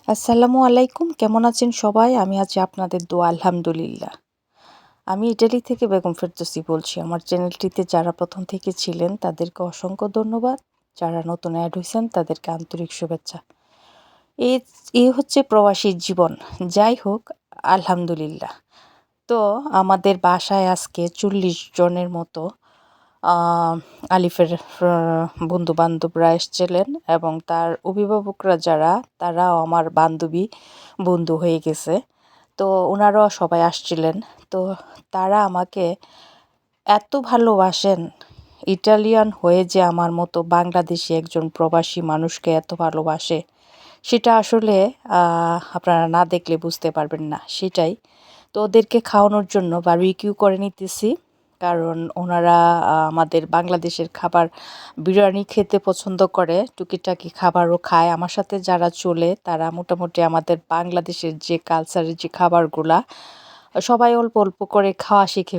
আসসালামু আলাইকুম, কেমন আছেন সবাই? আমি আছি আপনাদের দোয়া আলহামদুলিল্লাহ। আমি ইটালি থেকে বেগম ফেরদৌসী বলছি। আমার চ্যানেলটিতে যারা প্রথম থেকে ছিলেন তাদেরকে অসংখ্য ধন্যবাদ। যারা নতুন অ্যাড হইছেন তাদেরকে আন্তরিক শুভেচ্ছা। এই এই হচ্ছে প্রবাসীর জীবন। যাই হোক, আলহামদুলিল্লাহ। তো আমাদের বাসায় আজকে ৪০ জনের মতো আলিফের বন্ধু-বান্ধবরা এসছিলেন এবং তার অভিভাবকরা যারা তারাও আমার বান্ধবী বন্ধু হয়ে গেছে। তো ওনারাও সবাই আসছিলেন। তো তারা আমাকে এত ভালোবাসেন, ইটালিয়ান হয়ে যে আমার মতো বাংলাদেশি একজন প্রবাসী মানুষকে এত ভালোবাসে, সেটা আসলে আপনারা না দেখলে বুঝতে পারবেন না, সেটাই। তো ওদেরকে খাওয়ানোর জন্য বারবিকিউ করে নিতেছি। কারণ ওনারা আমাদের বাংলাদেশের খাবার বিরিয়ানি খেতে পছন্দ করে, টুকিটাকি খাবারও খায়। আমার সাথে যারা চলে তারা মোটামুটি আমাদের বাংলাদেশের যে কালচারের যে খাবারগুলা সবাই অল্প অল্প করে খাওয়া শিখে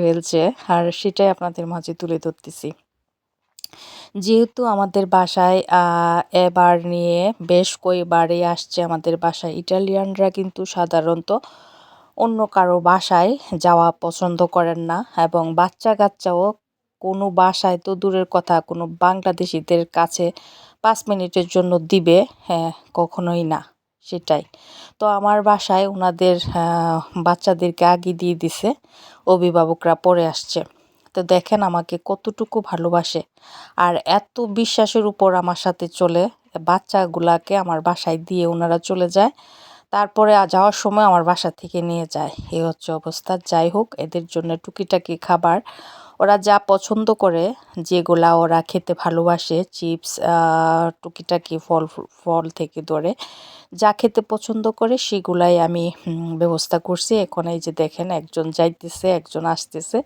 ফেলছে। আর সেটাই আপনাদের মাঝে তুলে ধরতেছি। যেহেতু আমাদের বাসায় এবার নিয়ে বেশ কয়েকবারই আসছে আমাদের বাসায় ইটালিয়ানরা, কিন্তু সাধারণত অন্য কারো বাসায় যাওয়া পছন্দ করেন না, এবং বাচ্চা-কাচ্চাও কোনো বাসায় তো দূরের কথা, কোনো বাংলাদেশিদের কাছে ৫ মিনিটের জন্য দিবে, হ্যাঁ, কখনোই না, সেটাই। তো আমার বাসায় ওনাদের বাচ্চাদেরকে আগে দিয়ে দিছে, অভিভাবকরা পরে আসছে। তো দেখেন আমাকে কতটুকু ভালোবাসে, আর এত বিশ্বাসের উপর আমার সাথে চলে। বাচ্চাগুলাকে আমার বাসায় দিয়ে ওনারা চলে যায়, তারপরে যাওয়ার সময় আমার বাসা থেকে নিয়ে যায়। এই হচ্ছে অবস্থা। যাই হোক, এদের জন্য টুকিটাকি খাবার ওরা যা পছন্দ করে, যেগুলা ওরা খেতে ভালোবাসে, চিপস, টুকিটাকি ফল থেকে ধরে যা খেতে পছন্দ করে সেগুলাই আমি ব্যবস্থা করছি। এখন এই যে দেখেন, একজন যাইতেছে, একজন আসতেছে,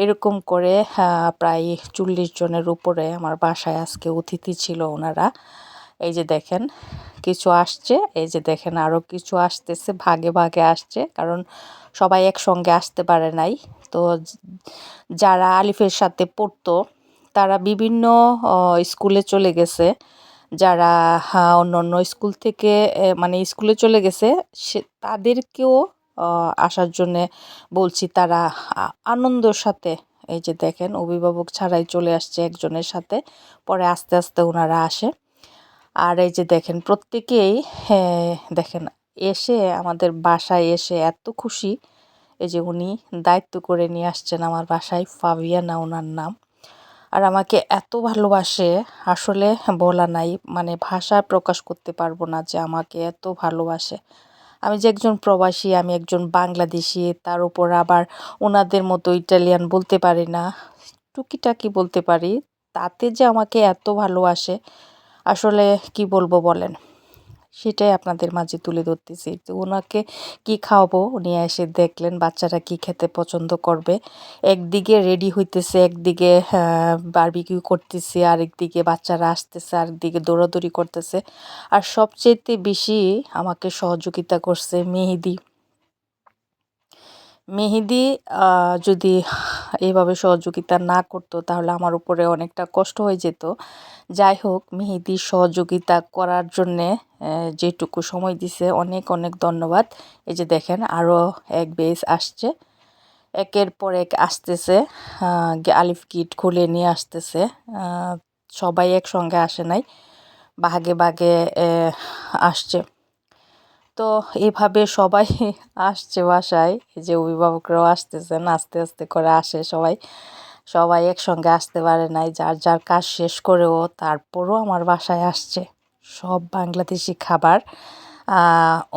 এরকম করে প্রায় ৪০ জনের উপরে আমার বাসায় আজকে অতিথি ছিল ওনারা। এই যে দেখেন কিছু আসছে, এই যে দেখেন আরও কিছু আসতেছে, ভাগে ভাগে আসছে, কারণ সবাই একসঙ্গে আসতে পারে নাই। তো যারা আলিফের সাথে পড়তো তারা বিভিন্ন স্কুলে চলে গেছে। যারা অন্য স্কুল থেকে মানে স্কুলে চলে গেছে, তাদেরকেও আসার জন্যে বলছি। তারা আনন্দর সাথে, এই যে দেখেন অভিভাবক ছাড়াই চলে আসছে একজনের সাথে, পরে আস্তে আস্তে ওনারা আসে। আর এই যে দেখেন প্রত্যেকেই, হ্যাঁ দেখেন, এসে আমাদের বাসায় এসে এত খুশি। এই যে উনি দায়িত্ব করে নিয়ে আসছেন আমার বাসায়, ফাবিয়ানা ওনার নাম। আর আমাকে এত ভালোবাসে, আসলে বলা নাই, মানে ভাষায় প্রকাশ করতে পারবো না যে আমাকে এত ভালোবাসে। আমি যে একজন প্রবাসী, আমি একজন বাংলাদেশি, তার উপর আবার ওনাদের মতো ইটালিয়ান বলতে পারি না, টুকিটাকি বলতে পারি, তাতে যে আমাকে এত ভালোবাসে, আসলে কি বলবো বলেন? সেটাই আপনাদের মাঝে তুলে ধরতেছি। তো ওনাকে কি খাওয়াবো, উনি এসে দেখলেন বাচ্চারা কি খেতে পছন্দ করবে। একদিকে রেডি হইতেছে, একদিকে বারবিকিউ করতেছি, আরেকদিকে বাচ্চারা আসতেছে, আরেকদিকে দৌড়াদৌড়ি করতেছে। আর সবচাইতে বেশি আমাকে সহযোগিতা করছে মেহেদি। মেহেদি যদি এভাবে সহযোগিতা না করতো তাহলে আমার উপরে অনেকটা কষ্ট হয়ে যেত। যাই হোক, মেহেদি সহযোগিতা করার জন্যে যেটুকু সময় দিছে, অনেক অনেক ধন্যবাদ। এই যে দেখেন আরও এক বেচ আসছে, একের পর এক আসতেছে, আলিফ কিট খুলে নিয়ে আসতেছে। সবাই একসঙ্গে আসে নাই, ভাগে ভাগে আসছে। তো এভাবে সবাই আসছে বাসায়, এই যে অভিভাবকরাও আসতেছেন, আস্তে আস্তে করে আসে সবাই। সবাই একসঙ্গে আসতে পারে নাই, যার যার কাজ শেষ করেও তারপরও আমার বাসায় আসছে। সব বাংলাদেশি খাবার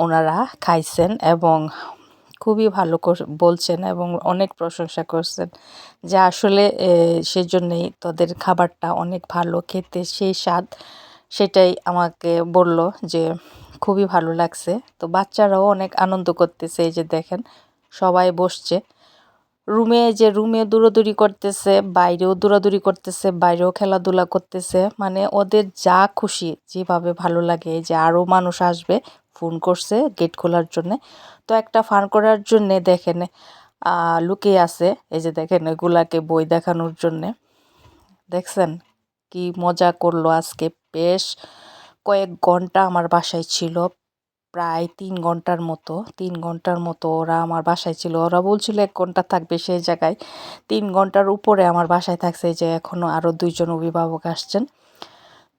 ওনারা খাইছেন এবং খুবই ভালো বলছেন এবং অনেক প্রশংসা করছেন, যে আসলে সেজন্যই তোদের খাবারটা অনেক ভালো খেতে, সেই স্বাদ। সেটাই আমাকে বলল যে খুবই ভালো লাগছে। তো বাচ্চারাও অনেক আনন্দ করতেছে। এই যে দেখেন সবাই বসছে রুমে দৌড়াদৌড়ি করতেছে, বাইরেও দৌড়াদৌড়ি করতেছে, বাইরেও খেলাধুলা করতেছে, মানে ওদের যা খুশি, যেভাবে ভালো লাগে। এই যে আরও মানুষ আসবে, ফোন করছে গেট খোলার জন্যে। তো একটা ফান করার জন্যে দেখেন লুকিয়ে আছে, এই যে দেখেন এগুলাকে বই দেখানোর জন্যে। দেখছেন কি মজা করলো আজকে, বেশ কয়েক ঘন্টা আমার বাসায় ছিল। প্রায় 3 ঘন্টার মতো ওরা আমার বাসায় ছিল। ওরা বলছিল 1 ঘন্টা থাকবে সেই জায়গায়, 3 ঘন্টার উপরে আমার বাসায় থাকছে। এই যে এখনও আরও 2জন অভিভাবক আসছেন।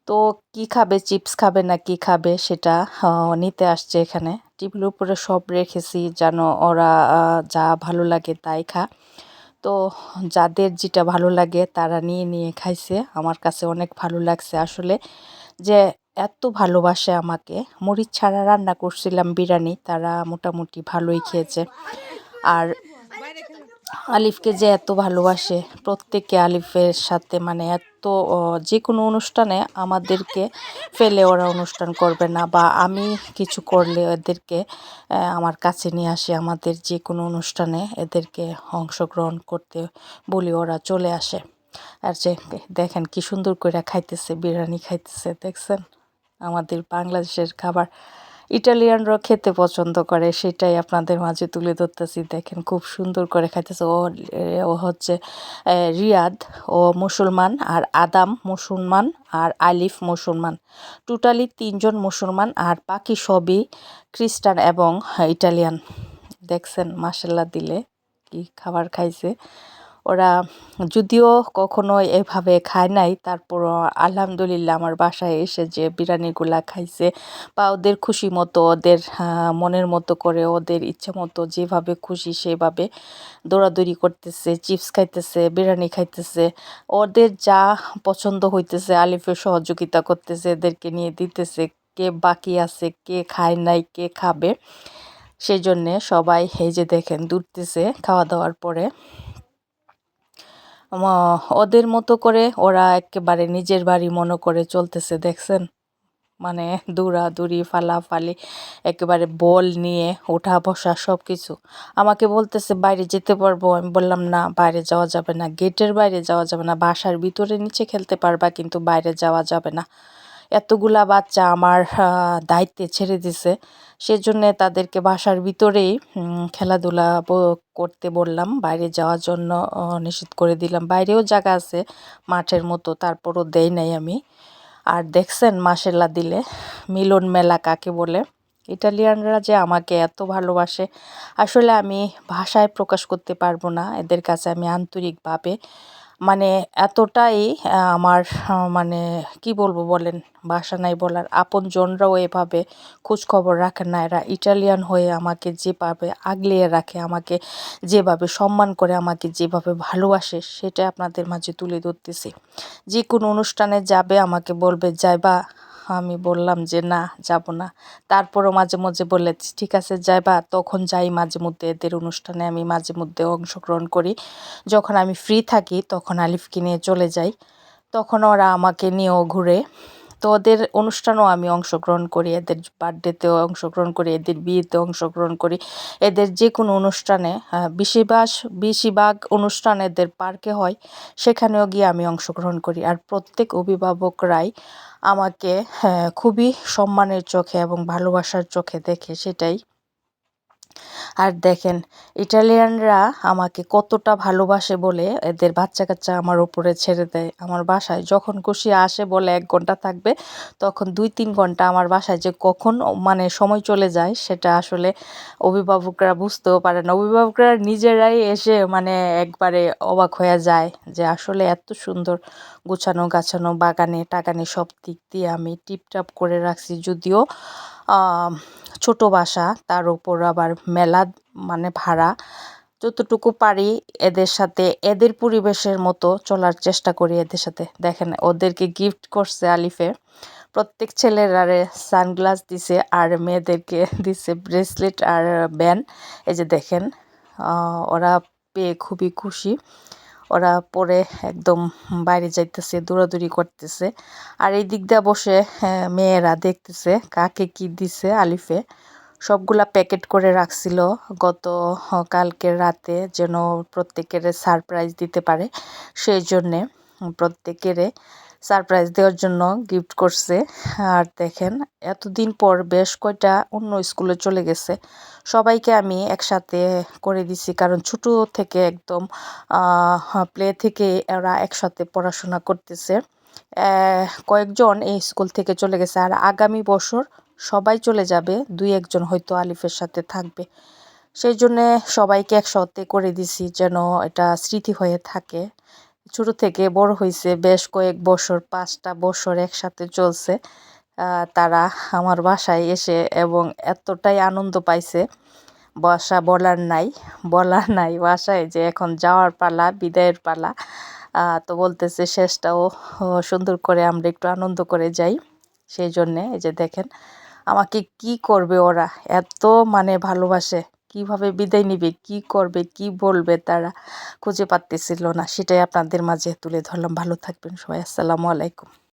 তো কি খাবে, চিপস খাবে না কি খাবে সেটা নিতে আসছে এখানে। টেবিলের উপরে সব রেখেছি যেন ওরা যা ভালো লাগে তাই খা। তো যাদের যেটা ভালো লাগে তারা নিয়ে নিয়ে খাইছে। আমার কাছে অনেক ভালো লাগছে আসলে, যে এত ভালোবাসে আমাকে। মরিচ ছাড়া রান্না করছিলাম বিরিয়ানি, তারা মোটামুটি ভালোই খেয়েছে। আর আলিফকে যে এত ভালোবাসে, প্রত্যেকে আলিফের সাথে মানে এত যে কোনো অনুষ্ঠানে আমাদেরকে ফেলে ওরা অনুষ্ঠান করবে না, বা আমি কিছু করলে এদেরকে আমার কাছে নিয়ে আসে। আমাদের যে কোনো অনুষ্ঠানে এদেরকে অংশগ্রহণ করতে বলি, ওরা চলে আসে। আর যে দেখেন কি সুন্দর করে খাইতেছে, বিরিয়ানি খাইতেছে, দেখছেন? আমাদের বাংলাদেশের খাবার ইটালিয়ানরাও খেতে পছন্দ করে, সেটাই আপনাদের মাঝে তুলে ধরতেছি। দেখেন খুব সুন্দর করে খাইতেছে। ও হচ্ছে রিয়াদ, ও মুসলমান, আর আদাম মুসলমান, আর আলিফ মুসলমান। টোটালি 3জন মুসলমান, আর বাকি সবই খ্রিস্টান এবং ইটালিয়ান। দেখছেন মাশাল্লাহ দিলে কি খাবার খাইছে ওরা। যদিও কখনো এভাবে খায় নাই, তারপরও আলহামদুলিল্লাহ আমার বাসায় এসে যে বিরিয়ানিগুলা খাইছে, বা ওদের খুশি মতো, ওদের মনের মতো করে, ওদের ইচ্ছে মতো যেভাবে খুশি সেভাবে দৌড়াদৌড়ি করতেছে, চিপস খাইতেছে, বিরিয়ানি খাইতেছে। ওদের যা পছন্দ হইতেছে আলিফের সহযোগিতা করতেছে, এদেরকে নিয়ে দিতেছে। কে বাকি আছে, কে খায় নাই, কে খাবে, সেই জন্যে সবাই এই যে দেখেন দৌড়তেছে খাওয়া দাওয়ার পরে। ওদের মতো করে ওরা একেবারে নিজের বাড়ি মনে করে চলতেছে, দেখছেন? মানে দৌড়াদৌড়ি, ফালাফালি, একেবারে বল নিয়ে ওঠা বসা সব কিছু। আমাকে বলতেছে বাইরে যেতে পারবো, আমি বললাম না, বাইরে যাওয়া যাবে না, গেটের বাইরে যাওয়া যাবে না, বাসার ভিতরে নিচে খেলতে পারবা কিন্তু বাইরে যাওয়া যাবে না। এতগুলা বাচ্চা আমার দায়িত্বে ছেড়ে দিছে, সেজন্যে তাদেরকে বাসার ভিতরেই খেলাধুলা করতে বললাম, বাইরে যাওয়ার জন্য নিষেধ করে দিলাম। বাইরেও জায়গা আছে মাঠের মতো, তারপরও দেই নাই আমি। আর দেখছেন মাশাল্লাহ দিলে মিলন মেলা কাকে বলে। ইটালিয়ানরা যে আমাকে এত ভালোবাসে, আসলে আমি ভাষায় প্রকাশ করতে পারবো না এদের কাছে আমি আন্তরিকভাবে, মানে এতটাই আমার মানে কি বলবো বলেন, ভাষা নাই বলার। আপনজনরাও এভাবে খোঁজ খবর রাখে না। এরা ইটালিয়ান হয়ে আমাকে যেভাবে আগলিয়ে রাখে, আমাকে যেভাবে সম্মান করে, আমাকে যেভাবে ভালোবাসে, সেটা আপনাদের মাঝে তুলে ধরতেছি। যে কোনো অনুষ্ঠানে যাবে আমাকে বলবে যাইবা, আমি বললাম যে না যাব না। তারপরও মাঝে মাঝে বলে ঠিক আছে যাইবা, তখন যাই। মাঝে মধ্যে এদের অনুষ্ঠানে আমি মাঝে মধ্যে অংশগ্রহণ করি। যখন আমি ফ্রি থাকি তখন আলিফকে নিয়ে চলে যাই, তখন ওরা আমাকে নিয়েও ঘুরে। তো ওদের অনুষ্ঠানেও আমি অংশগ্রহণ করি, এদের বার্থডেতেও অংশগ্রহণ করি, এদের বিয়েতে অংশগ্রহণ করি, এদের যে কোনো অনুষ্ঠানে। বেশিরভাগ অনুষ্ঠান এদের পার্কে হয়, সেখানেও গিয়ে আমি অংশগ্রহণ করি। আর প্রত্যেক অভিভাবকরাই আমাকে খুবই সম্মানের চোখে এবং ভালোবাসার চোখে দেখে, সেটাই। আর দেখেন ইটালিয়ানরা আমাকে কতটা ভালোবাসে বলে এদের বাচ্চা কাচ্চা আমার উপরে ছেড়ে দেয়। আমার বাসায় যখন খুশি আসে, বলে 1 ঘন্টা থাকবে, তখন 2-3 ঘন্টা আমার বাসায় যে কখন মানে সময় চলে যায় সেটা আসলে অভিভাবকরা বুঝতেও পারে না। অভিভাবকরা নিজেরাই এসে মানে একবারে অবাক হয়ে যায় যে আসলে এত সুন্দর গোছানো গাছানো, বাগানে টাগানে সব দিক দিয়ে আমি টিপটাপ করে রাখছি। যদিও ছোট বাসা, তার উপর আবার মেলা মানে ভাড়া, যতটুকু পারি এদের সাথে এদের পরিবেশের মতো চলার চেষ্টা করি এদের সাথে। দেখেন ওদেরকে গিফট করছে আলিফে, প্রত্যেক ছেলেরারে সানগ্লাস দিছে, আর মেয়েদেরকে দিছে ব্রেসলেট আর ব্যান্ড। এই যে দেখেন ওরা পেয়ে খুবই খুশি। ওরা পরে একদম বাইরে যাইতেছে, দৌড়াদৌড়ি করতেছে। আর এই দিক দিয়ে বসে মেয়েরা দেখতেছে কাকে কি দিছে আলিফে। সবগুলা প্যাকেট করে রাখছিল গত কালকের রাতে, যেন প্রত্যেকের সারপ্রাইজ দিতে পারে, সেই জন্যে প্রত্যেকের সারপ্রাইজ দেওয়ার জন্য গিফট করছে। আর দেখেন এতদিন পর বেশ কয়টা অন্য স্কুলে চলে গেছে, সবাইকে আমি একসাথে করে দিছি, কারণ ছোট থেকে একদম প্লে থেকে এরা একসাথে পড়াশোনা করতেছে। কয়েকজন এই স্কুল থেকে চলে গেছে, আর আগামী বছর সবাই চলে যাবে, 2-1 জন হয়তো আলিফের সাথে থাকবে। সেই জন্যে সবাইকে একসাথে করে দিছি যেন এটা স্মৃতি হয়ে থাকে। ছোট থেকে বড় হয়েছে বেশ কয়েক বছর, 5টা বছর একসাথে চলছে। তারা আমার বাসায় এসে এবং এতটাই আনন্দ পাইছে বলার নাই বাসায় যে এখন যাওয়ার পালা, বিদায়ের পালা। তো বলতেছে শেষটাও সুন্দর করে আমরা একটু আনন্দ করে যাই। সেই জন্যে এই যে দেখেন আমাকে কি করবে ওরা, এত মানে ভালোবাসে, কিভাবে বিদায় নিবে, কি করবে, কি বলবে তারা খুঁজে পাচ্ছিল না। সেটাই আপনাদের মাঝে তুলে ধরলাম। ভালো থাকবেন সবাই। আসসালামু আলাইকুম।